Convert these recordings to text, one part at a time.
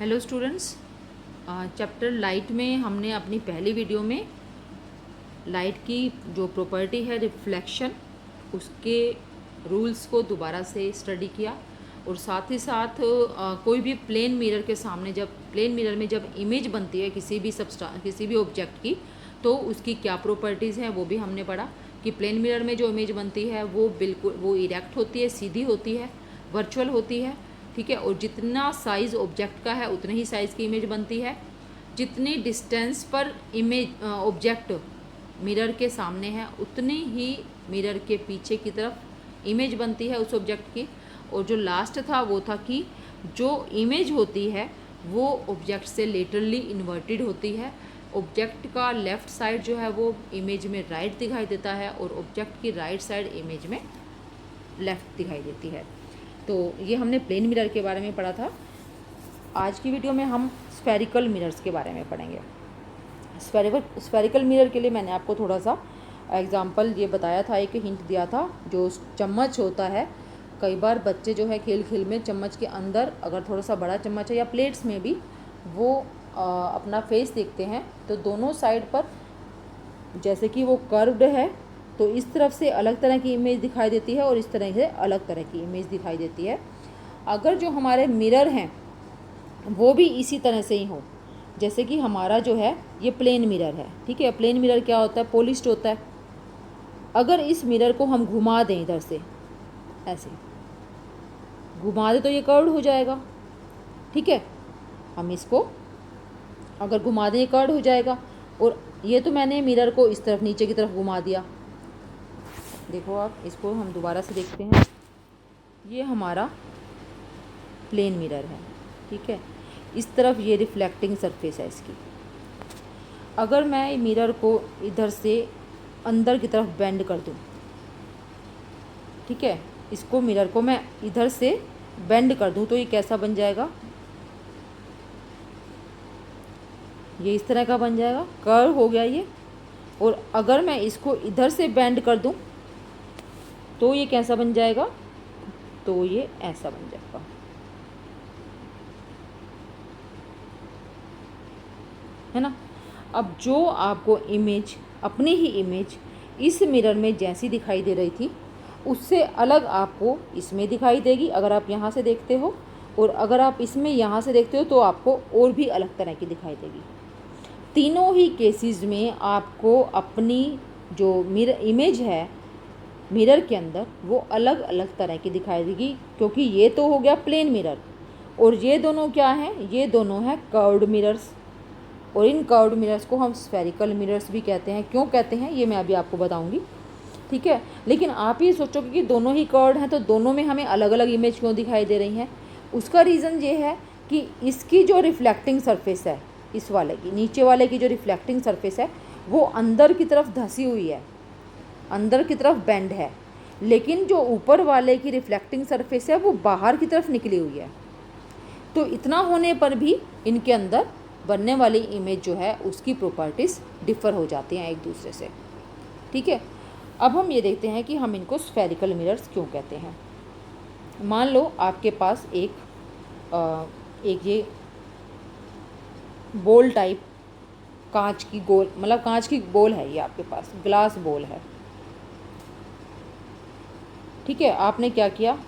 Hello students, chapter light में हमने अपनी पहली वीडियो में लाइट की जो प्रॉपर्टी है रिफ्लेक्शन, उसके रूल्स को दोबारा से स्टडी किया और साथ ही साथ कोई भी प्लेन मिरर के सामने जब प्लेन मिरर में जब इमेज बनती है किसी भी ऑब्जेक्ट की, तो उसकी क्या प्रॉपर्टीज़ हैं वो भी हमने पढ़ा कि प्लेन मिरर में जो इमेज बनती है वो बिल्कुल वो इरेक्ट होती है, सीधी होती है, वर्चुअल होती है। ठीक है, और जितना साइज़ ऑब्जेक्ट का है उतने ही साइज़ की इमेज बनती है। जितनी डिस्टेंस पर इमेज ऑब्जेक्ट मिरर के सामने है उतनी ही मिरर के पीछे की तरफ इमेज बनती है उस ऑब्जेक्ट की। और जो लास्ट था वो था कि जो इमेज होती है वो ऑब्जेक्ट से लेटरली इन्वर्टेड होती है। ऑब्जेक्ट का लेफ़्ट साइड जो है वो इमेज में राइट दिखाई देता है और ऑब्जेक्ट की राइट साइड इमेज में लेफ़्ट दिखाई देती है। तो ये हमने प्लेन मिरर के बारे में पढ़ा था। आज की वीडियो में हम स्फेरिकल मिरर्स के बारे में पढ़ेंगे। स्फेरिकल मिरर के लिए मैंने आपको थोड़ा सा एग्जांपल ये बताया था, एक हिंट दिया था। जो चम्मच होता है, कई बार बच्चे जो है खेल खेल में चम्मच के अंदर अगर थोड़ा सा बड़ा चम्मच है या प्लेट्स में भी वो अपना फेस देखते हैं तो दोनों साइड पर जैसे कि वो कर्व्ड है तो इस तरफ से अलग तरह की इमेज दिखाई देती है और इस तरह से अलग तरह की इमेज दिखाई देती है। अगर जो हमारे मिरर हैं वो भी इसी तरह से ही हो, जैसे कि हमारा जो है ये प्लेन मिरर है, ठीक है। प्लेन मिरर क्या होता है? पॉलिश्ड होता है। अगर इस मिरर को हम घुमा दें इधर से, ऐसे घुमा दें तो ये कर्व्ड हो जाएगा, ठीक है। हम इसको अगर घुमा दें ये कर्व्ड हो जाएगा। और ये तो मैंने मिरर को इस तरफ नीचे की तरफ घुमा दिया। देखो आप, इसको हम दोबारा से देखते हैं। ये हमारा प्लेन मिरर है, ठीक है। इस तरफ ये रिफ्लेक्टिंग सरफेस है इसकी। अगर मैं मिरर को इधर से अंदर की तरफ बेंड कर दूं, ठीक है, इसको मिरर को मैं इधर से बेंड कर दूं तो ये कैसा बन जाएगा? ये इस तरह का बन जाएगा, कर्व हो गया ये। और अगर मैं इसको इधर से बेंड कर दूं तो ये कैसा बन जाएगा? तो ये ऐसा बन जाएगा, है ना। अब जो आपको इमेज, अपनी ही इमेज इस मिरर में जैसी दिखाई दे रही थी उससे अलग आपको इसमें दिखाई देगी अगर आप यहाँ से देखते हो, और अगर आप इसमें यहाँ से देखते हो तो आपको और भी अलग तरह की दिखाई देगी। तीनों ही केसेस में आपको अपनी जो मिरर इमेज है मिरर के अंदर वो अलग अलग तरह की दिखाई देगी, क्योंकि ये तो हो गया प्लेन मिरर और ये दोनों क्या हैं? ये दोनों हैं कर्व्ड मिरर्स। और इन कर्व्ड मिरर्स को हम स्फेरिकल मिरर्स भी कहते हैं। क्यों कहते हैं ये मैं अभी आपको बताऊंगी, ठीक है। लेकिन आप ये सोचोगे कि दोनों ही कर्व्ड हैं तो दोनों में हमें अलग अलग इमेज क्यों दिखाई दे रही हैं? उसका रीज़न ये है कि इसकी जो रिफ्लेक्टिंग सरफेस है, इस वाले की, नीचे वाले की जो रिफ्लेक्टिंग सरफेस है वो अंदर की तरफ धंसी हुई है, अंदर की तरफ बेंड है। लेकिन जो ऊपर वाले की रिफ्लेक्टिंग सरफेस है वो बाहर की तरफ निकली हुई है। तो इतना होने पर भी इनके अंदर बनने वाली इमेज जो है उसकी प्रॉपर्टीज़ डिफ़र हो जाती हैं एक दूसरे से, ठीक है। अब हम ये देखते हैं कि हम इनको स्फेरिकल मिरर्स क्यों कहते हैं। मान लो आपके पास एक ये बोल टाइप कांच की गोल, मतलब कांच की बोल है, ये आपके पास ग्लास बोल है, ठीक है। आपने क्या किया?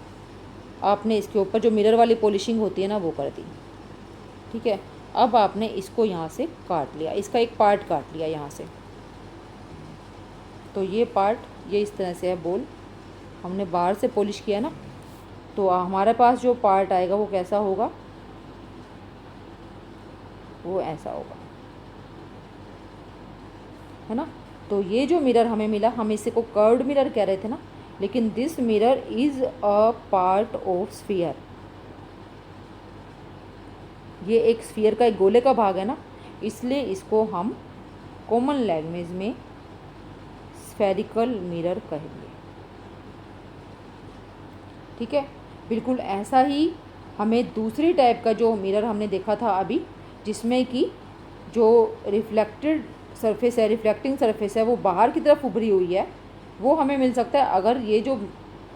आपने इसके ऊपर जो मिरर वाली पॉलिशिंग होती है ना वो कर दी, ठीक है। अब आपने इसको यहाँ से काट लिया, इसका एक पार्ट काट लिया यहाँ से। तो ये पार्ट ये इस तरह से है बोल, हमने बाहर से पॉलिश किया ना, तो हमारे पास जो पार्ट आएगा वो कैसा होगा? वो ऐसा होगा, है ना। तो ये जो मिरर हमें मिला, हम इसे को कर्व्ड मिरर कह रहे थे ना, लेकिन this mirror is a part of sphere. ये एक स्फीयर का एक गोले का भाग है ना, इसलिए इसको हम कॉमन लैंग्वेज में स्फेरिकल मिरर कहेंगे, ठीक है। बिल्कुल ऐसा ही हमें दूसरी टाइप का जो मिरर हमने देखा था अभी, जिसमें कि जो रिफ्लेक्टेड सरफेस है, रिफ्लेक्टिंग सरफेस है वो बाहर की तरफ उभरी हुई है, वो हमें मिल सकता है अगर ये जो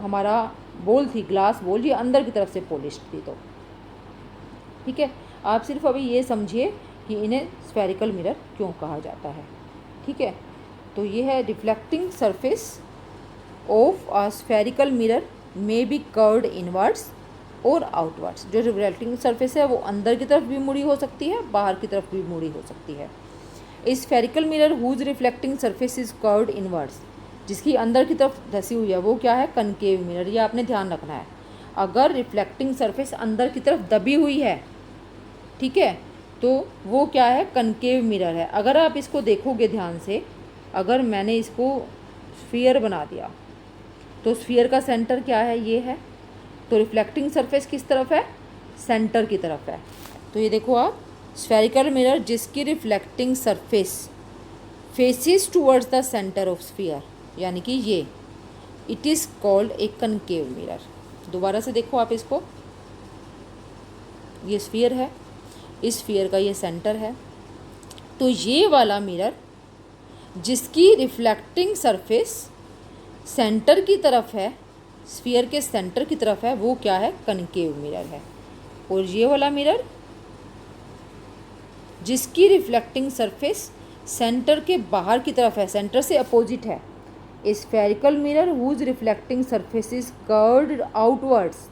हमारा बोल थी, ग्लास बोल, ये अंदर की तरफ से पॉलिश्ड थी तो, ठीक है। आप सिर्फ अभी ये समझिए कि इन्हें स्फेरिकल मिरर क्यों कहा जाता है। ठीक है, तो ये है reflecting surface of a spherical mirror may be curved inwards और आउटवर्ड्स। जो रिफ्लेक्टिंग सरफेस है वो अंदर की तरफ भी मुड़ी हो सकती है, बाहर की तरफ भी मुड़ी हो सकती है। Spherical mirror whose reflecting surface is curved inwards, जिसकी अंदर की तरफ धसी हुई है वो क्या है, कनकेव मिरर। ये आपने ध्यान रखना है। अगर रिफ्लेक्टिंग सरफेस अंदर की तरफ दबी हुई है, ठीक है, तो वो क्या है, कनकेव मिरर है। अगर आप इसको देखोगे ध्यान से, अगर मैंने इसको स्फीयर बना दिया तो स्फीयर का सेंटर क्या है, ये है, तो रिफ्लेक्टिंग सरफेस किस तरफ है, सेंटर की तरफ है। तो ये देखो आप, स्फेरिकल मिरर जिसकी reflecting surface faces towards the centre of sphere, यानी कि ये, it is called a concave mirror. दोबारा से देखो आप इसको, ये स्फीयर है, इस स्फीयर का ये सेंटर है, तो ये वाला मिरर जिसकी रिफ्लेक्टिंग सरफेस सेंटर की तरफ है, स्फीयर के सेंटर की तरफ है, वो क्या है, कनकेव मिरर है। और ये वाला मिरर जिसकी रिफ्लेक्टिंग सरफेस सेंटर के बाहर की तरफ है, सेंटर से अपोजिट है, spherical mirror whose reflecting surface is curved outwards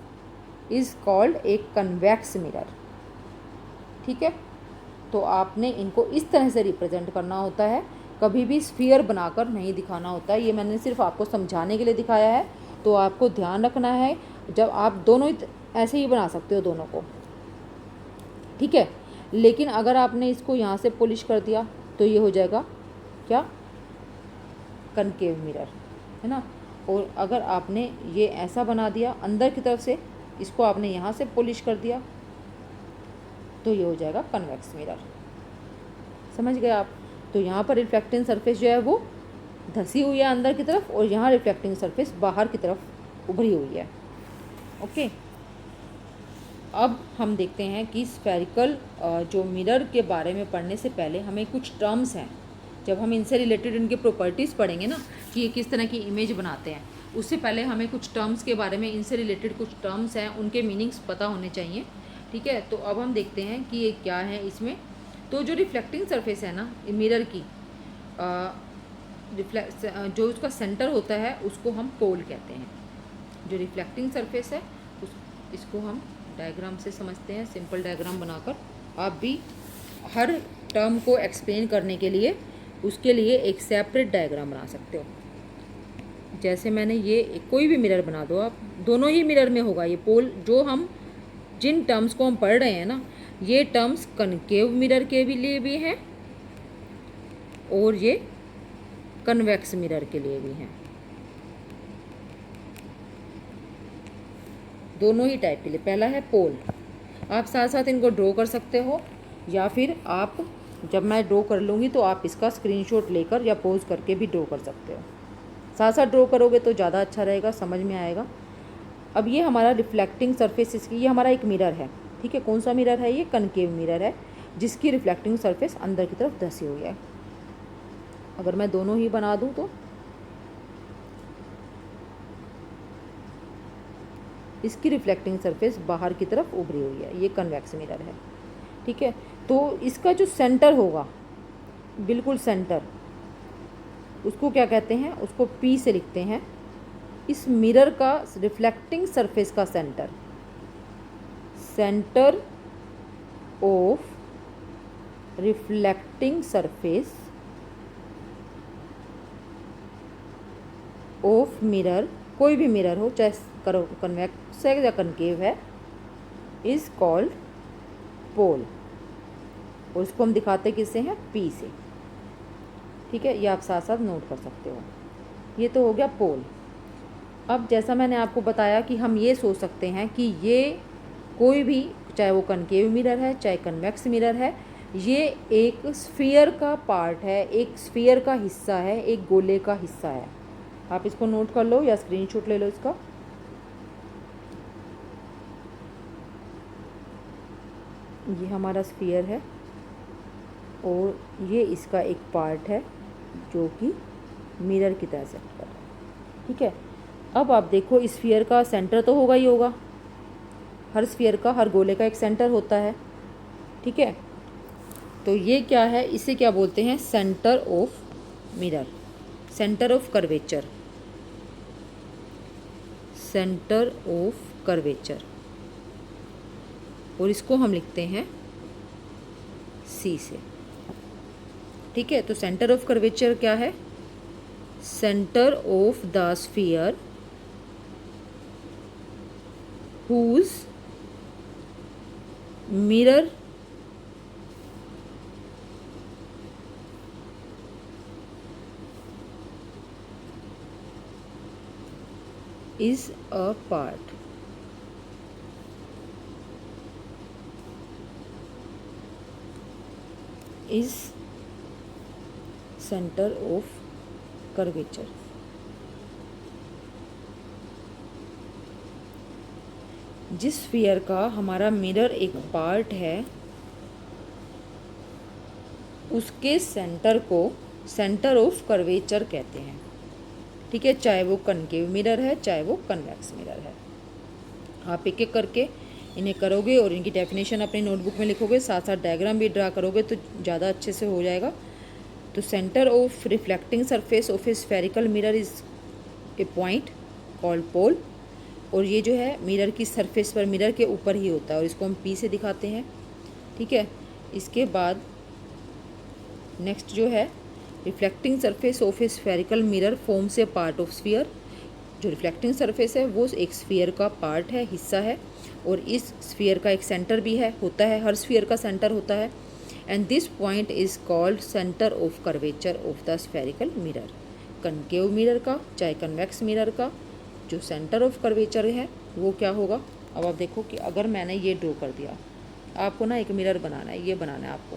is called a convex mirror. ठीक है, तो आपने इनको इस तरह से रिप्रेजेंट करना होता है, कभी भी स्फीयर बनाकर नहीं दिखाना होता है। ये मैंने सिर्फ आपको समझाने के लिए दिखाया है। तो आपको ध्यान रखना है, जब आप दोनों ऐसे ही बना सकते हो दोनों को, ठीक है, लेकिन अगर आपने इसको यहाँ से पॉलिश कर दिया तो ये हो जाएगा क्या, कनकेव मिरर, है ना। और अगर आपने ये ऐसा बना दिया अंदर की तरफ से, इसको आपने यहाँ से पॉलिश कर दिया तो ये हो जाएगा कन्वेक्स मिरर। समझ गए आप। तो यहाँ पर रिफ्लेक्टिंग सरफेस जो है वो धसी हुई है अंदर की तरफ, और यहाँ रिफ्लेक्टिंग सरफेस बाहर की तरफ उभरी हुई है। ओके, अब हम देखते हैं कि स्फेरिकल जो मिरर के बारे में पढ़ने से पहले हमें कुछ टर्म्स हैं, जब हम इनसे रिलेटेड इनके प्रॉपर्टीज़ पढ़ेंगे ना, कि ये किस तरह की इमेज बनाते हैं, उससे पहले हमें कुछ टर्म्स के बारे में, इनसे रिलेटेड कुछ टर्म्स हैं, उनके मीनिंग्स पता होने चाहिए। ठीक है, तो अब हम देखते हैं कि ये क्या है इसमें। तो जो रिफ्लेक्टिंग सरफेस है ना मिरर की, जो उसका सेंटर होता है उसको हम पोल कहते हैं। जो रिफ्लेक्टिंग सरफेस है इसको हम डायग्राम से समझते हैं, सिंपल डायग्राम बनाकर। आप भी हर टर्म को एक्सप्लेन करने के लिए उसके लिए एक सेपरेट डायग्राम बना सकते हो। जैसे मैंने ये कोई भी मिरर बना दो आप, दोनों ही मिरर में होगा ये पोल। जो हम जिन टर्म्स को हम पढ़ रहे हैं ना, ये टर्म्स कनकेव मिरर के भी लिए भी हैं और ये कन्वेक्स मिरर के लिए भी हैं, दोनों ही टाइप के लिए। पहला है पोल, आप साथ साथ इनको ड्रॉ कर सकते हो, या फिर आप, जब मैं ड्रॉ कर लूँगी तो आप इसका स्क्रीनशॉट लेकर या पोज करके भी ड्रॉ कर सकते हो। साथ साथ ड्रॉ करोगे तो ज़्यादा अच्छा रहेगा, समझ में आएगा। अब ये हमारा रिफ्लेक्टिंग सरफेस, इसकी ये हमारा एक मिरर है, ठीक है। कौन सा मिरर है ये, कनकेव मिरर है, जिसकी रिफ्लेक्टिंग सरफेस अंदर की तरफ धसी हुई है। अगर मैं दोनों ही बना दूँ तो इसकी रिफ्लेक्टिंग सरफेस बाहर की तरफ उभरी हुई है, ये कन्वेक्स मिरर है। ठीक है, तो इसका जो सेंटर होगा, बिल्कुल सेंटर, उसको क्या कहते हैं, उसको P से लिखते हैं। इस मिरर का रिफ्लेक्टिंग सरफेस का centre, centre of reflecting surface of mirror, कोई भी मिरर हो, चाहे कन्वेक्स है या कनकेव है, इज कॉल्ड पोल। और इसको हम दिखाते किससे हैं, P से। ठीक है, ये आप साथ साथ नोट कर सकते हो। ये तो हो गया पोल। अब जैसा मैंने आपको बताया कि हम ये सोच सकते हैं कि ये कोई भी, चाहे वो कनकेव मिरर है चाहे कन्वेक्स मिरर है, ये एक स्फीयर का पार्ट है, एक स्फीयर का हिस्सा है, एक गोले का हिस्सा है। आप इसको नोट कर लो या स्क्रीनशॉट ले लो इसका। ये हमारा स्फीयर है और ये इसका एक पार्ट है जो कि मिरर की तरह से कर रहा है। ठीक है, अब आप देखो, इस स्फीयर का सेंटर तो होगा ही होगा, हर स्फीयर का, हर गोले का एक सेंटर होता है। ठीक है। तो ये क्या है, इसे क्या बोलते हैं, centre of mirror, centre of curvature, centre of curvature, और इसको हम लिखते हैं सी से। ठीक है। तो सेंटर ऑफ कर्वेचर क्या है, centre of the sphere whose mirror is a part, is center of curvature। जिस स्फीयर का हमारा मिरर एक पार्ट है उसके सेंटर को सेंटर ऑफ कर्वेचर कहते हैं। ठीक है, चाहे वो कनकेव मिरर है चाहे वो कन्वेक्स मिरर है। आप एक एक करके इन्हें करोगे और इनकी डेफिनेशन अपनी नोटबुक में लिखोगे, साथ साथ डायग्राम भी ड्रा करोगे तो ज़्यादा अच्छे से हो जाएगा। तो centre of reflecting surface of a spherical mirror is a point called pole, और ये जो है मिरर की सरफेस पर, मिरर के ऊपर ही होता है, और इसको हम पी से दिखाते हैं। ठीक है। इसके बाद नेक्स्ट जो है, reflecting surface of a spherical mirror forms a part of sphere. जो रिफ्लेक्टिंग सरफेस है वो एक स्फीयर का पार्ट है, हिस्सा है, और इस स्फीयर का एक सेंटर भी है, होता है, हर स्फीयर का सेंटर होता है। And this point is called centre of curvature of the spherical mirror. Concave mirror का चाहे कन्वेक्स मिरर का जो सेंटर ऑफ कर्वेचर है वो क्या होगा। अब आप देखो कि अगर मैंने ये ड्रॉ कर दिया, आपको ना एक मिरर बनाना है, ये बनाना है आपको,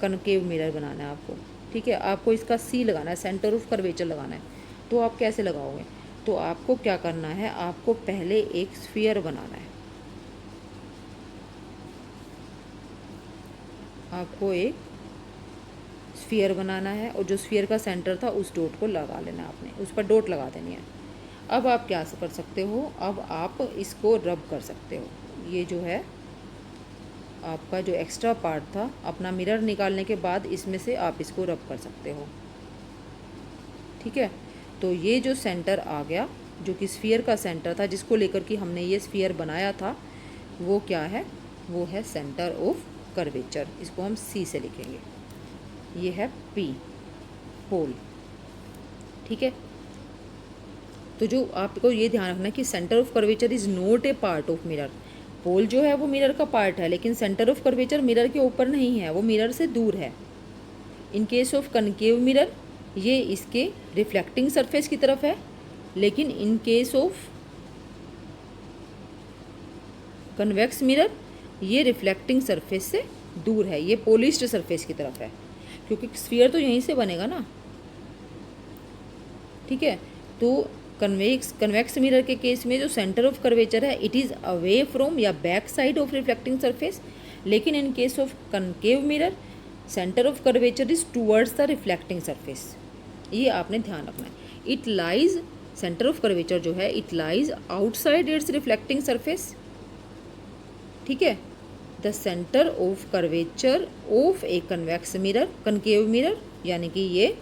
कनकेव मिरर बनाना है आपको। ठीक है, आपको इसका सी लगाना है, सेंटर ऑफ कर्वेचर लगाना है। तो आप कैसे लगाओगे, तो आपको क्या करना है, आपको पहले एक स्फीयर बनाना है, आपको एक स्फीयर बनाना है, और जो स्फीयर का सेंटर था उस डॉट को लगा लेना, आपने उस पर डॉट लगा देनी है। अब आप क्या कर सकते हो, अब आप इसको रब कर सकते हो। ये जो है आपका जो एक्स्ट्रा पार्ट था, अपना मिरर निकालने के बाद इसमें से आप इसको रब कर सकते हो। ठीक है। तो ये जो सेंटर आ गया, जो कि स्फीयर का सेंटर था, जिसको लेकर कि हमने ये स्फीयर बनाया था, वो क्या है, वो है सेंटर ऑफ कर्वेचर। इसको हम सी से लिखेंगे, ये है पी, पोल। ठीक है। तो जो आपको ये ध्यान रखना है कि centre of curvature is not a part of mirror. Pole जो है वो मिरर का पार्ट है, लेकिन सेंटर ऑफ कर्वेचर मिरर के ऊपर नहीं है, वो मिरर से दूर है। इन केस ऑफ कनकेव मिरर ये इसके रिफ्लेक्टिंग सरफेस की तरफ है, लेकिन in case of convex mirror ये रिफ्लेक्टिंग सरफेस से दूर है, ये पॉलिश्ड सरफेस की तरफ है, क्योंकि स्फीयर तो यहीं से बनेगा ना। ठीक है। तो कन्वेक्स मिरर के केस में जो सेंटर ऑफ कर्वेचर है इट इज़ अवे फ्रॉम या back side of reflecting surface, लेकिन in case of concave mirror centre of curvature is towards the reflecting surface. ये आपने ध्यान रखना है। It lies, centre of curvature जो है it lies outside its reflecting surface. ठीक है। The centre of curvature of a convex mirror, concave mirror, यानी कि ये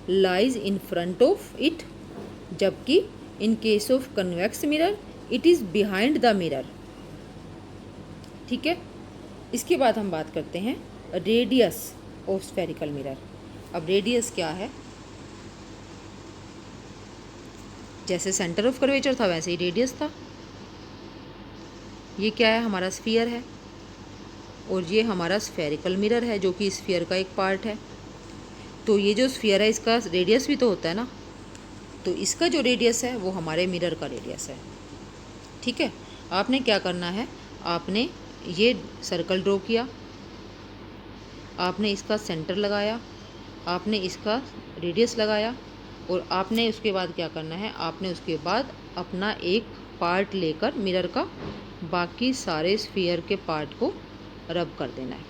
lies in front of it, जबकि इन case of convex mirror it is behind the mirror. ठीक है। इसके बाद हम बात करते हैं रेडियस ऑफ स्फेरिकल मिरर। अब रेडियस क्या है, जैसे सेंटर ऑफ कर्वेचर था वैसे ही रेडियस था। ये क्या है, हमारा स्फीयर है, और ये हमारा स्फेरिकल मिरर है जो कि स्फीयर का एक पार्ट है। तो ये जो स्फीयर है इसका रेडियस भी तो होता है ना, तो इसका जो रेडियस है वो हमारे मिरर का रेडियस है। ठीक है। आपने क्या करना है, आपने ये सर्कल ड्रॉ किया, आपने इसका सेंटर लगाया, आपने इसका रेडियस लगाया, और आपने उसके बाद क्या करना है, आपने उसके बाद अपना एक पार्ट लेकर मिरर का बाकी सारे स्फीयर के पार्ट को रब कर देना है।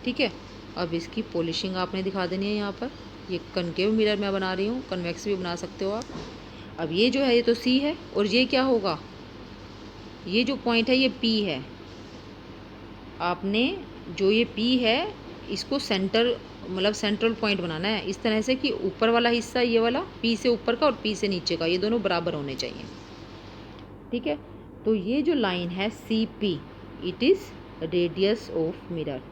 ठीक है। अब इसकी पॉलिशिंग आपने दिखा देनी है। यहाँ पर ये कनकेव मिरर मैं बना रही हूँ, कन्वेक्स भी बना सकते हो आप। अब ये जो है ये तो सी है, और ये क्या होगा, ये जो पॉइंट है ये P है, आपने जो ये P है इसको सेंटर मतलब सेंट्रल पॉइंट बनाना है इस तरह से कि ऊपर वाला हिस्सा ये वाला P से ऊपर का और P से नीचे का ये दोनों बराबर होने चाहिए। ठीक है, तो ये जो लाइन है CP, it is radius of mirror,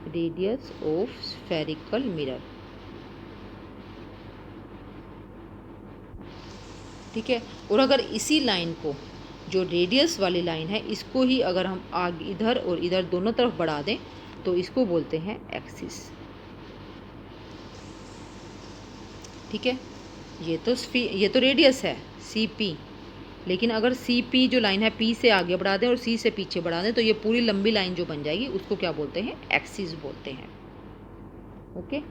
radius of spherical mirror. ठीक है, और अगर इसी लाइन को, जो रेडियस वाली लाइन है, इसको ही अगर हम आगे इधर और इधर दोनों तरफ बढ़ा दें तो इसको बोलते हैं एक्सिस। ठीक है, ये तो रेडियस है CP, लेकिन अगर CP जो लाइन है P से आगे बढ़ा दें और C से पीछे बढ़ा दें तो ये पूरी लंबी लाइन जो बन जाएगी उसको क्या बोलते हैं, एक्सिस बोलते हैं। ओके,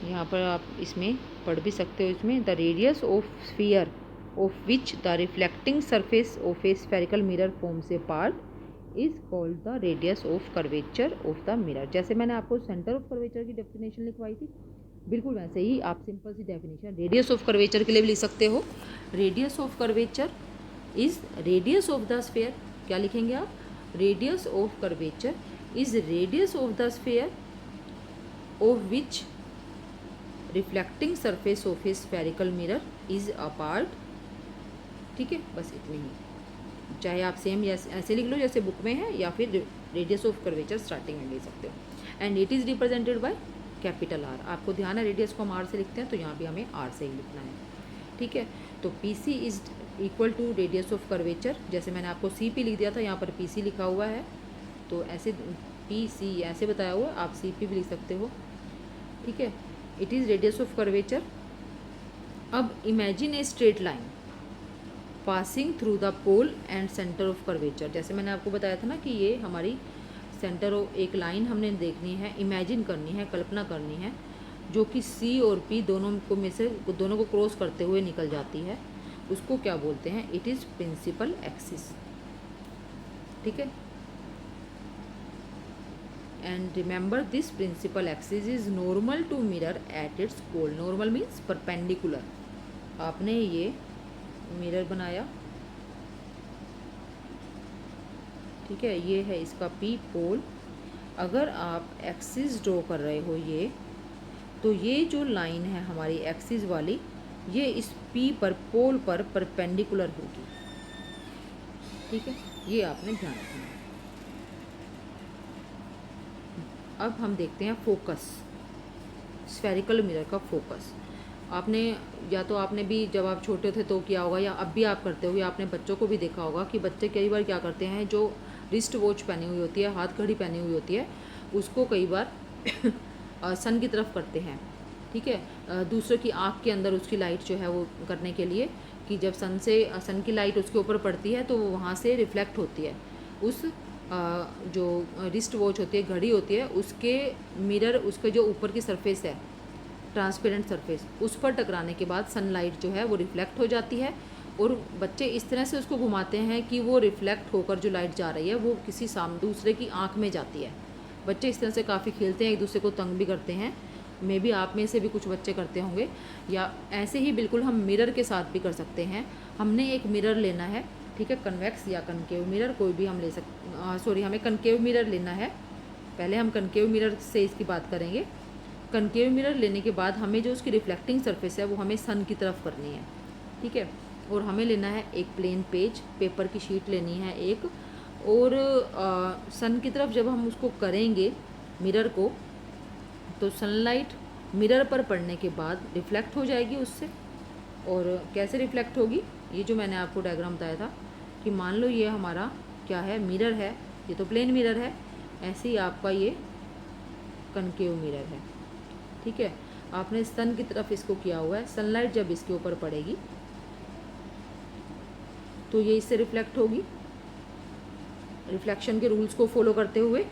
यहाँ पर आप इसमें पढ़ भी सकते हो, इसमें the radius of sphere of which the reflecting surface of a spherical mirror forms a part is called the radius of curvature of the mirror. जैसे मैंने आपको सेंटर ऑफ कर्वेचर की डेफिनेशन लिखवाई थी, बिल्कुल वैसे ही आप सिंपल सी डेफिनेशन रेडियस ऑफ कर्वेचर के लिए भी लिख सकते हो। Radius of curvature is radius of the sphere, क्या लिखेंगे आप, radius of curvature is radius of the sphere of which reflecting surface of a spherical mirror is a part. ठीक है, बस इतनी ही, चाहे आप सेम या ऐसे लिख लो जैसे बुक में है, या फिर रेडियस ऑफ कर्वेचर स्टार्टिंग में ले सकते हो। And it is represented by capital R। आपको ध्यान है रेडियस को हम R से लिखते हैं, तो यहाँ भी हमें R से ही लिखना है। ठीक है, तो PC is equal to radius of curvature, जैसे मैंने आपको CP लिख दिया था, यहाँ पर PC लिखा हुआ है, तो ऐसे PC ऐसे बताया हुआ, आप CP भी लिख सकते हो। ठीक है, it is radius of curvature. अब imagine a straight line passing through the pole and centre of curvature. जैसे मैंने आपको बताया था ना कि ये हमारी सेंटर ऑफ एक लाइन हमने देखनी है, इमेजिन करनी है, कल्पना करनी है, जो कि C और P दोनों को क्रॉस करते हुए निकल जाती है, उसको क्या बोलते हैं, इट इज़ प्रिंसिपल एक्सिस। ठीक है, and remember this principal axis is normal to mirror at its pole। normal means perpendicular। आपने ये मिरर बनाया, ठीक है, ये है इसका P पोल। अगर आप एक्सिस ड्रॉ कर रहे हो ये, तो ये जो लाइन है हमारी एक्सिस वाली, ये इस P पर पोल पर परपेंडिकुलर होगी। ठीक है, ये आपने ध्यान रखना है। अब हम देखते हैं फोकस, स्फेरिकल मिरर का फोकस। आपने या तो आपने भी जब आप छोटे थे तो किया होगा, या अब भी आप करते हो, या आपने बच्चों को भी देखा होगा कि बच्चे कई बार क्या करते हैं, जो रिस्ट वॉच पहनी हुई होती है, हाथ घड़ी पहनी हुई होती है, उसको कई बार सन की तरफ करते हैं। ठीक है, दूसरों की आँख के अंदर उसकी लाइट जो है वो करने के लिए, कि जब सन की लाइट उसके ऊपर पड़ती है तो वो वहाँ से रिफ्लेक्ट होती है, उस जो रिस्ट वॉच होती है, घड़ी होती है, उसके मिरर, उसके जो ऊपर की सरफेस है, ट्रांसपेरेंट सरफेस, उस पर टकराने के बाद सनलाइट जो है वो रिफ्लेक्ट हो जाती है, और बच्चे इस तरह से उसको घुमाते हैं कि वो रिफ्लेक्ट होकर जो लाइट जा रही है वो किसी दूसरे की आँख में जाती है। बच्चे इस तरह से काफ़ी खेलते हैं, एक दूसरे को तंग भी करते हैं। मे भी आप में से भी कुछ बच्चे करते होंगे, या ऐसे ही बिल्कुल हम मिरर के साथ भी कर सकते हैं। हमने एक मिरर लेना है, ठीक है, कन्वेक्स या कनकेव मिरर कोई भी हम ले सकते, हमें कनकेव मिरर लेना है। पहले हम कनकेव मिरर से इसकी बात करेंगे। कनकेव मिरर लेने के बाद हमें जो उसकी रिफ्लेक्टिंग सरफेस है वो हमें सन की तरफ करनी है। ठीक है, और हमें लेना है एक प्लेन पेज, पेपर की शीट लेनी है एक, और सन की तरफ जब हम उसको करेंगे मिरर को, तो सनलाइट मिरर पर पड़ने के बाद रिफ्लेक्ट हो जाएगी उससे। और कैसे रिफ्लेक्ट होगी, ये जो मैंने आपको डायग्राम बताया था कि मान लो ये हमारा क्या है, मिरर है, ये तो प्लेन मिरर है, ऐसे ही आपका ये कनकेव मिरर है। ठीक है, आपने सन की तरफ इसको किया हुआ है, सनलाइट जब इसके ऊपर पड़ेगी तो ये इससे रिफ्लेक्ट होगी, रिफ्लेक्शन के रूल्स को फॉलो करते हुए।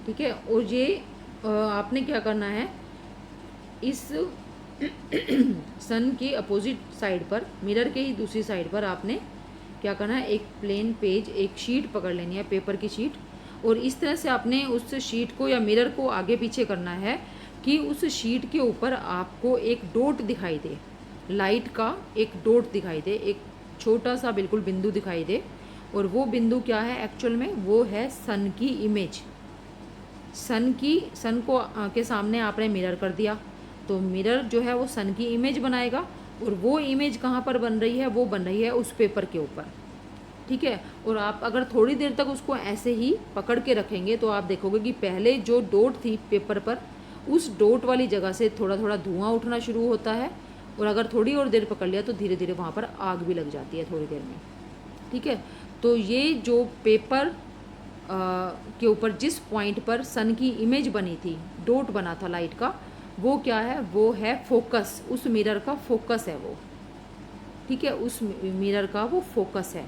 ठीक है, और ये आपने क्या करना है, इस सन के अपोजिट साइड पर, मिरर के ही दूसरी साइड पर आपने क्या करना है, एक प्लेन पेज, एक शीट पकड़ लेनी है, पेपर की शीट, और इस तरह से आपने उस शीट को या मिरर को आगे पीछे करना है कि उस शीट के ऊपर आपको एक डॉट दिखाई दे। लाइट का एक डॉट दिखाई दे, एक छोटा सा बिल्कुल बिंदु दिखाई दे, और वो बिंदु क्या है एक्चुअल में, वो है सन की इमेज। सन को के सामने आपने मिरर कर दिया, तो मिरर जो है वो सन की इमेज बनाएगा, और वो इमेज कहाँ पर बन रही है, वो बन रही है उस पेपर के ऊपर। ठीक है, और आप अगर थोड़ी देर तक उसको ऐसे ही पकड़ के रखेंगे तो आप देखोगे कि पहले जो डॉट थी पेपर पर, उस डॉट वाली जगह से थोड़ा थोड़ा धुआं उठना शुरू होता है, और अगर थोड़ी और देर पकड़ लिया तो धीरे धीरे वहाँ पर आग भी लग जाती है थोड़ी देर में। ठीक है, तो ये जो पेपर के ऊपर जिस पॉइंट पर सन की इमेज बनी थी, डॉट बना था लाइट का, वो क्या है, वो है फोकस, उस मिरर का फोकस है वो। ठीक है, उस मिरर का वो फोकस है।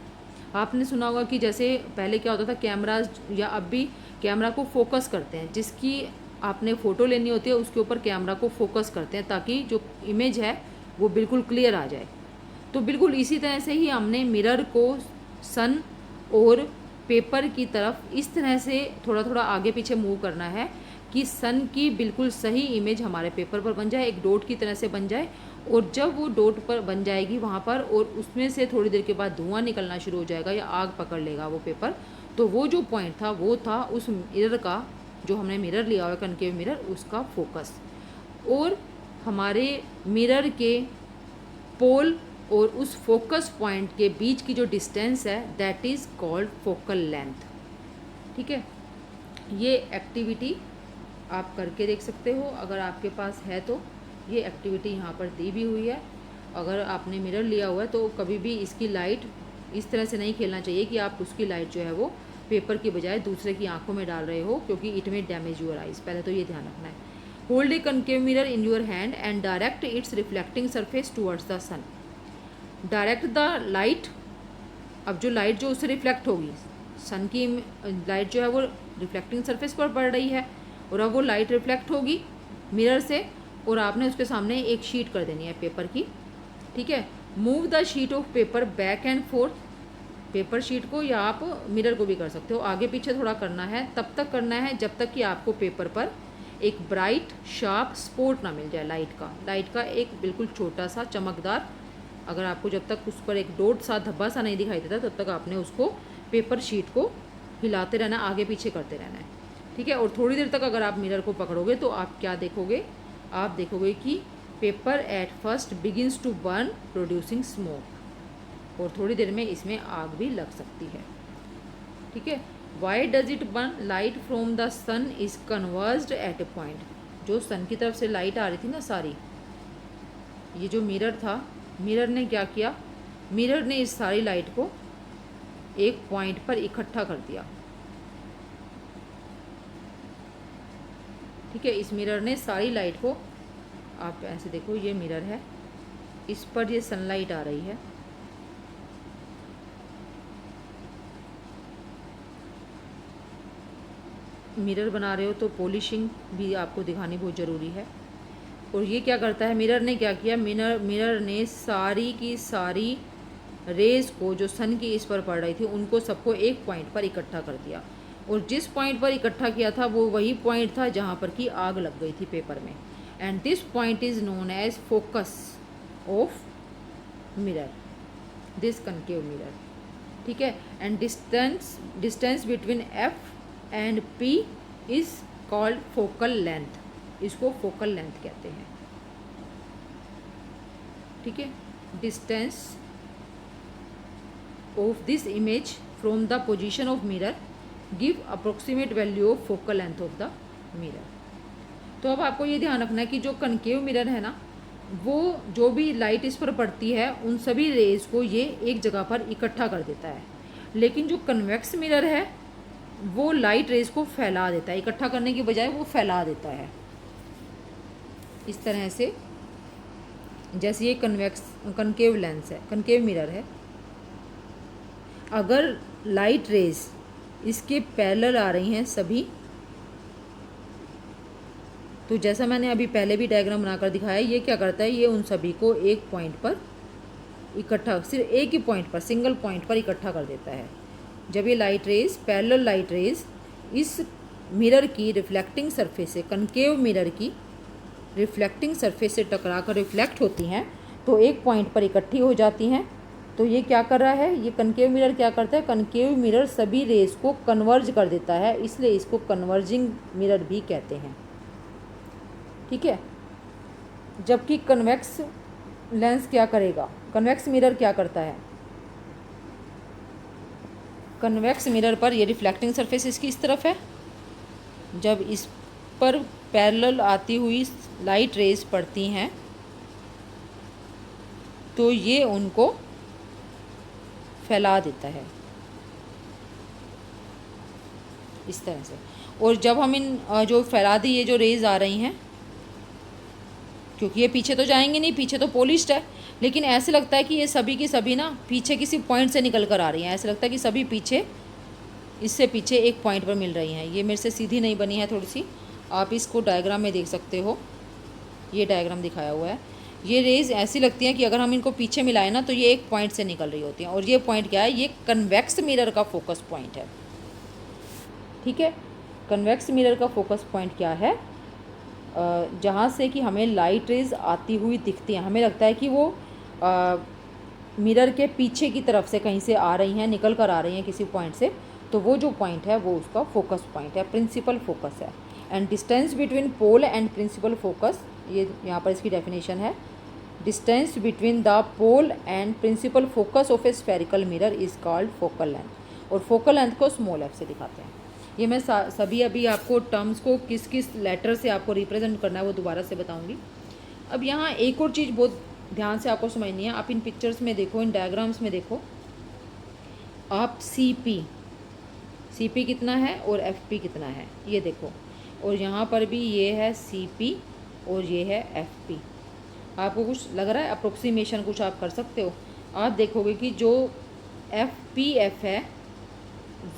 आपने सुना होगा कि जैसे पहले क्या होता था, कैमराज या अब भी कैमरा को फोकस करते हैं, जिसकी आपने फ़ोटो लेनी होती है उसके ऊपर कैमरा को फोकस करते हैं ताकि जो इमेज है वो बिल्कुल क्लियर आ जाए। तो बिल्कुल इसी तरह से ही हमने मिरर को सन और पेपर की तरफ इस तरह से थोड़ा थोड़ा आगे पीछे मूव करना है कि सन की बिल्कुल सही इमेज हमारे पेपर पर बन जाए, एक डॉट की तरह से बन जाए। और जब वो डॉट पर बन जाएगी वहाँ पर, और उसमें से थोड़ी देर के बाद धुआं निकलना शुरू हो जाएगा या आग पकड़ लेगा वो पेपर, तो वो जो पॉइंट था वो था उस मिरर का, जो हमने मिरर लिया हुआ है कनकेव मिरर, उसका फोकस। और हमारे मिरर के पोल और उस फोकस पॉइंट के बीच की जो डिस्टेंस है, that is called focal length. ठीक है, ये एक्टिविटी आप करके देख सकते हो अगर आपके पास है तो। ये एक्टिविटी यहाँ पर दी भी हुई है। अगर आपने मिरर लिया हुआ है तो कभी भी इसकी लाइट इस तरह से नहीं खेलना चाहिए कि आप उसकी लाइट जो है वो पेपर की बजाय दूसरे की आंखों में डाल रहे हो, क्योंकि इट में डैमेज यूर आइज। पहले तो ये ध्यान रखना है। Hold a concave mirror in your hand and direct its reflecting surface towards the sun. Direct the light, अब जो लाइट जो उससे रिफ्लेक्ट होगी, सन की लाइट जो है वो रिफ्लेक्टिंग सरफेस पर पड़ रही है, और अब वो लाइट रिफ्लेक्ट होगी मिरर से, और आपने उसके सामने एक शीट कर देनी है पेपर की। ठीक है, move the sheet of paper back and fourth, paper sheet को या आप मिरर को भी कर सकते हो, आगे पीछे थोड़ा करना है, तब तक करना है जब तक कि आपको पेपर पर एक ब्राइट शार्प स्पॉट ना मिल जाए लाइट का एक बिल्कुल छोटा सा चमकदार। अगर आपको जब तक उस पर एक डॉट सा धब्बा सा नहीं दिखाई देता तब तक आपने उसको पेपर शीट को हिलाते रहना, आगे पीछे करते रहना है। ठीक है, और थोड़ी देर तक अगर आप मिरर को पकड़ोगे तो आप क्या देखोगे, आप देखोगे कि paper at first begins to burn producing smoke, और थोड़ी देर में इसमें आग भी लग सकती है। ठीक है, why does it burn, light from the sun is converged at a point. जो सन की तरफ से लाइट आ रही थी ना सारी, ये जो मिरर था, मिरर ने क्या किया, मिरर ने इस सारी लाइट को एक पॉइंट पर इकट्ठा कर दिया। ठीक है, इस मिरर ने सारी लाइट को, आप ऐसे देखो ये मिरर है, इस पर ये सनलाइट आ रही है, मिरर बना रहे हो तो पॉलिशिंग भी आपको दिखानी बहुत ज़रूरी है। और ये क्या करता है, मिरर ने क्या किया, मिरर ने सारी की सारी रेज़ को जो सन की इस पर पड़ रही थी उनको सबको एक पॉइंट पर इकट्ठा कर दिया, और जिस पॉइंट पर इकट्ठा किया था वो वही पॉइंट था जहाँ पर कि आग लग गई थी पेपर में। And this point is known as focus of mirror, this concave mirror. ठीक है, and distance between F and P is called focal length, इसको फोकल लेंथ कहते हैं। ठीक है, distance of this image from the position of mirror give approximate value of focal length of the mirror. तो अब आपको ये ध्यान रखना है कि जो कनकेव मिरर है ना, वो जो भी लाइट इस पर पड़ती है उन सभी रेज़ को ये एक जगह पर इकट्ठा कर देता है, लेकिन जो कन्वेक्स मिरर है वो लाइट रेज़ को फैला देता है, इकट्ठा करने की बजाय वो फैला देता है इस तरह से। जैसे ये कनकेव लेंस है, कनकेव मिरर है, अगर लाइट रेज़ इसके पैरेलल आ रही हैं सभी, तो जैसा मैंने अभी पहले भी डायग्राम बनाकर दिखाया, ये क्या करता है, ये उन सभी को एक पॉइंट पर इकट्ठा, सिर्फ एक ही पॉइंट पर, सिंगल पॉइंट पर इकट्ठा कर देता है। जब ये light rays, parallel light rays इस मिरर की रिफ्लेक्टिंग सरफेस से, कनकेव मिरर की रिफ्लेक्टिंग सरफेस से टकरा कर रिफ्लेक्ट होती हैं, तो एक पॉइंट पर इकट्ठी हो जाती हैं। तो ये क्या कर रहा है, ये कनकेव मिरर क्या करता है, कनकेव मिरर सभी रेस को कन्वर्ज कर देता है, इसलिए इसको कन्वर्जिंग मिरर भी कहते हैं। ठीक है, जबकि कन्वेक्स लेंस क्या करेगा, कन्वेक्स मिरर क्या करता है, कन्वेक्स मिरर पर ये रिफ्लेक्टिंग सरफेस इसकी इस तरफ है, जब इस पर पैरेलल आती हुई लाइट रेज पड़ती हैं तो ये उनको फैला देता है इस तरह से। और जब हम इन जो फैला दी ये जो रेज आ रही हैं, क्योंकि ये पीछे तो जाएंगे नहीं, पीछे तो पॉलिश्ड है, लेकिन ऐसे लगता है कि ये सभी की सभी ना पीछे किसी पॉइंट से निकल कर आ रही हैं, ऐसे लगता है कि सभी पीछे, इससे पीछे एक पॉइंट पर मिल रही हैं। ये मेरे से सीधी नहीं बनी है थोड़ी सी, आप इसको डायग्राम में देख सकते हो, ये डायग्राम दिखाया हुआ है। ये रेज ऐसी लगती हैं कि अगर हम इनको पीछे मिलाएं ना तो ये एक पॉइंट से निकल रही होती हैं। और ये पॉइंट क्या है, ये कन्वेक्स मिरर का फोकस पॉइंट है। ठीक है, कन्वेक्स मिरर का फोकस पॉइंट क्या है, जहाँ से कि हमें लाइट रेज आती हुई दिखती हैं, हमें लगता है कि वो मिरर के पीछे की तरफ से कहीं से आ रही हैं, निकल कर आ रही हैं किसी पॉइंट से, तो वो जो पॉइंट है वो उसका फोकस पॉइंट है, प्रिंसिपल फोकस है। And distance between pole and principal focus, ये यहाँ पर इसकी डेफिनेशन है, distance between the pole and principal focus of a spherical mirror is called focal length. और फोकल लेंथ को स्मॉल एफ से दिखाते हैं। ये मैं सभी अभी आपको टर्म्स को किस किस लेटर से आपको रिप्रेजेंट करना है वो दोबारा से बताऊंगी। अब यहाँ एक और चीज़ बहुत ध्यान से आपको समझनी है, आप इन पिक्चर्स में देखो, इन डायग्राम्स में देखो, आप सी पी कितना है और एफ पी कितना है ये देखो, और यहाँ पर भी ये है सी पी और ये है एफ पी। आपको कुछ लग रहा है, अप्रोक्सीमेशन कुछ आप कर सकते हो। आप देखोगे कि जो एफ पी एफ है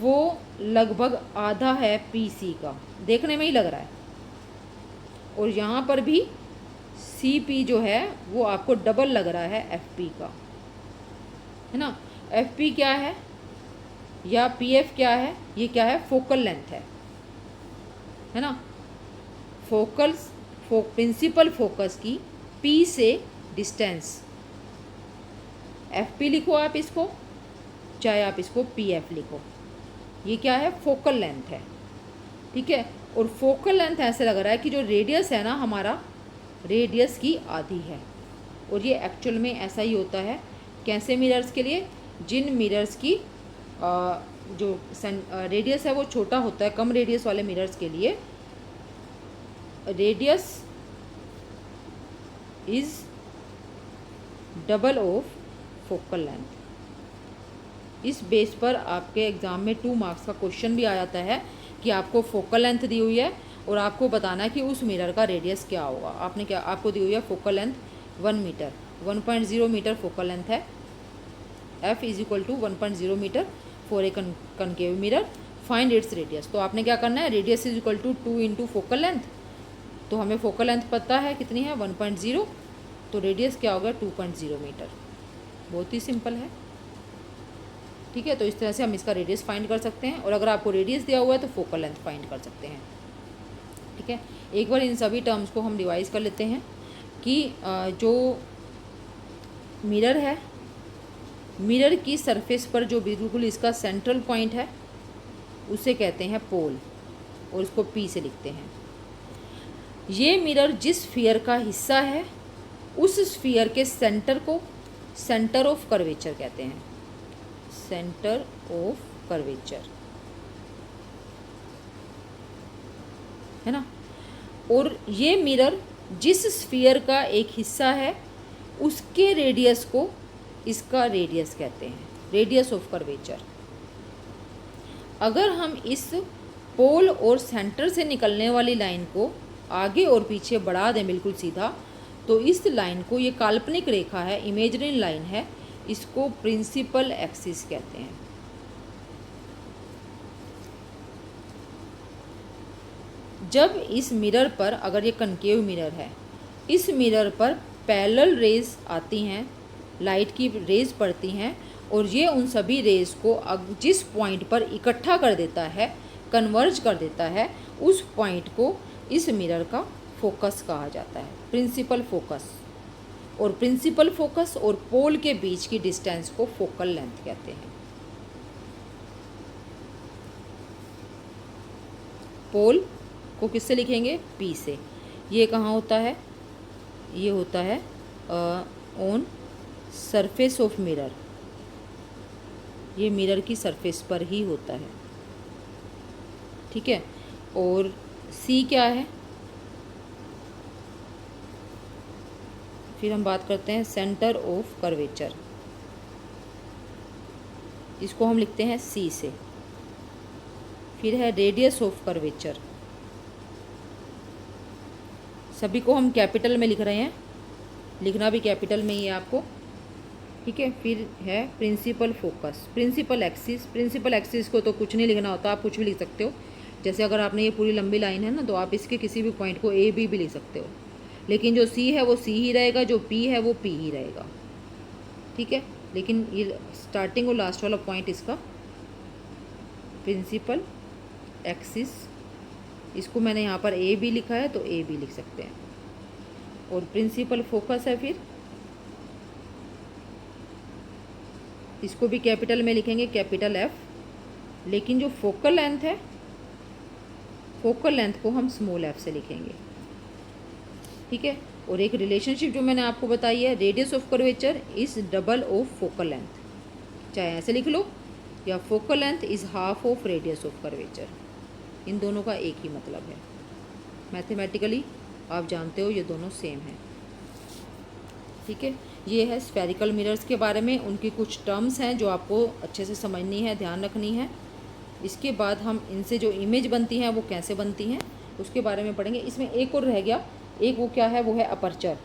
वो लगभग आधा है पी सी का, देखने में ही लग रहा है। और यहाँ पर भी सी पी जो है वो आपको डबल लग रहा है एफ पी का, है ना। एफ पी क्या है या पी एफ क्या है, ये क्या है, फोकल लेंथ है ना। प्रिंसिपल फोकस की पी से डिस्टेंस, एफ पी लिखो आप इसको, चाहे आप इसको पी एफ लिखो, ये क्या है, फोकल लेंथ है। ठीक है, और फोकल लेंथ ऐसे लग रहा है कि जो रेडियस है ना हमारा, रेडियस की आधी है। और ये एक्चुअल में ऐसा ही होता है। कैसे मिरर्स के लिए, जिन मिरर्स की जो रेडियस है वो छोटा होता है, कम रेडियस वाले मिरर्स के लिए radius is double of focal length. इस बेस पर आपके एग्ज़ाम में 2 मार्क्स का क्वेश्चन भी आ जाता है कि आपको फोकल लेंथ दी हुई है और आपको बताना है कि उस मिरर का रेडियस क्या होगा। आपने क्या, आपको दी हुई है focal length 1 metre, 1.0 metre focal length है, f is equal to 1.0 metre for a concave mirror, find its radius. तो आपने क्या करना है, radius is equal to 2 into focal length. तो हमें फोकल लेंथ पता है कितनी है, 1.0, तो रेडियस क्या होगा 2.0 मीटर। बहुत ही सिंपल है। ठीक है, तो इस तरह से हम इसका रेडियस फाइंड कर सकते हैं, और अगर आपको रेडियस दिया हुआ है तो फोकल लेंथ फाइंड कर सकते हैं। ठीक है, एक बार इन सभी टर्म्स को हम रिवाइज कर लेते हैं कि जो मिरर है, मिरर की सरफेस पर जो बिल्कुल इसका सेंट्रल पॉइंट है उसे कहते हैं पोल, और इसको पी से लिखते हैं। ये मिरर जिस स्फीयर का हिस्सा है उस स्फीयर के सेंटर को सेंटर ऑफ कर्वेचर कहते हैं, सेंटर ऑफ कर्वेचर, है ना। और ये मिरर जिस स्फीयर का एक हिस्सा है उसके रेडियस को इसका रेडियस कहते हैं, रेडियस ऑफ कर्वेचर। अगर हम इस पोल और सेंटर से निकलने वाली लाइन को आगे और पीछे बढ़ा दें बिल्कुल सीधा, तो इस लाइन को, ये काल्पनिक रेखा है, इमेजिनरी लाइन है, इसको प्रिंसिपल एक्सिस कहते हैं। जब इस मिरर पर, अगर ये कनकेव मिरर है, इस मिरर पर पैरेलल रेज आती हैं, लाइट की रेज पड़ती हैं, और ये उन सभी रेज को जिस पॉइंट पर इकट्ठा कर देता है, कन्वर्ज कर देता है, उस पॉइंट को इस मिरर का फोकस कहा जाता है, प्रिंसिपल फोकस। और प्रिंसिपल फोकस और पोल के बीच की डिस्टेंस को फोकल लेंथ कहते हैं। पोल को किससे लिखेंगे? P से। ये कहाँ होता है? ये होता है ऑन सरफेस ऑफ मिरर, ये मिरर की सरफेस पर ही होता है, ठीक है। और C क्या है? फिर हम बात करते हैं सेंटर ऑफ कर्वेचर, इसको हम लिखते हैं C से। फिर है रेडियस ऑफ कर्वेचर, सभी को हम कैपिटल में लिख रहे हैं, लिखना भी कैपिटल में ही है आपको, ठीक है। फिर है principal focus, principal axis. Principal axis को तो कुछ नहीं लिखना होता, आप कुछ भी लिख सकते हो। जैसे अगर आपने ये पूरी लंबी लाइन है ना, तो आप इसके किसी भी पॉइंट को A B भी लिख सकते हो, लेकिन जो C है वो C ही रहेगा, जो P है वो P ही रहेगा, ठीक है। लेकिन ये स्टार्टिंग और लास्ट वाला पॉइंट इसका प्रिंसिपल एक्सिस, इसको मैंने यहाँ पर A भी लिखा है तो A भी लिख सकते हैं। और प्रिंसिपल फोकस है, फिर इसको भी कैपिटल में लिखेंगे, कैपिटल F। लेकिन जो फोकल लेंथ है, फोकल लेंथ को हम स्मॉल f से लिखेंगे, ठीक है। और एक रिलेशनशिप जो मैंने आपको बताई है, radius of curvature is double of focal length, चाहे ऐसे लिख लो या focal length is half of radius of curvature, इन दोनों का एक ही मतलब है। मैथमेटिकली आप जानते हो ये दोनों सेम है, ठीक है। ये है स्फेरिकल मिरर्स के बारे में, उनकी कुछ टर्म्स हैं जो आपको अच्छे से समझनी है, ध्यान रखनी है। इसके बाद हम इनसे जो इमेज बनती हैं वो कैसे बनती हैं उसके बारे में पढ़ेंगे। इसमें एक और रह गया, एक वो क्या है, वो है अपर्चर।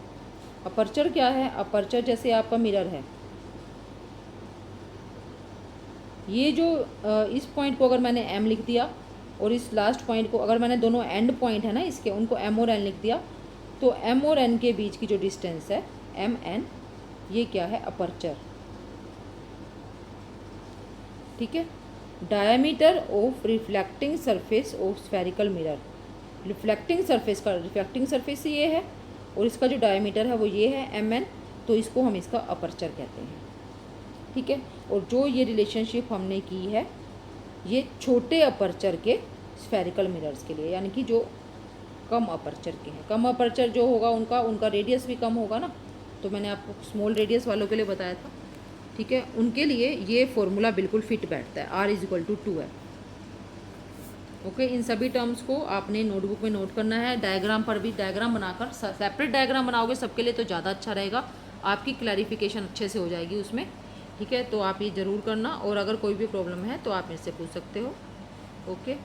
अपर्चर क्या है? अपर्चर जैसे आपका मिरर है, ये जो इस पॉइंट को अगर मैंने M लिख दिया और इस लास्ट पॉइंट को अगर मैंने, दोनों एंड पॉइंट है ना इसके, उनको M और N लिख दिया, तो M और N के बीच की जो डिस्टेंस है MN, ये क्या है? अपर्चर, ठीक है। Diameter of reflecting surface of spherical mirror, reflecting surface का, रिफ्लेक्टिंग सरफेस ये है और इसका जो डायमीटर है वो ये है MN, तो इसको हम इसका अपर्चर कहते हैं, ठीक है। और जो ये रिलेशनशिप हमने की है ये छोटे अपर्चर के स्फेरिकल मिरर्स के लिए, यानी कि जो कम अपर्चर के हैं, कम अपर्चर जो होगा उनका रेडियस भी कम होगा ना, तो मैंने आपको स्मॉल रेडियस वालों के लिए बताया था, ठीक है। उनके लिए ये फॉर्मूला बिल्कुल फिट बैठता है, R = 2F। ओके, इन सभी टर्म्स को आपने नोटबुक में नोट करना है। डायग्राम पर भी, डायग्राम बनाकर सेपरेट डायग्राम बनाओगे सबके लिए तो ज़्यादा अच्छा रहेगा, आपकी क्लैरिफिकेशन अच्छे से हो जाएगी उसमें, ठीक है। तो आप ये ज़रूर करना, और अगर कोई भी प्रॉब्लम है तो आप मेरे से पूछ सकते हो। ओके।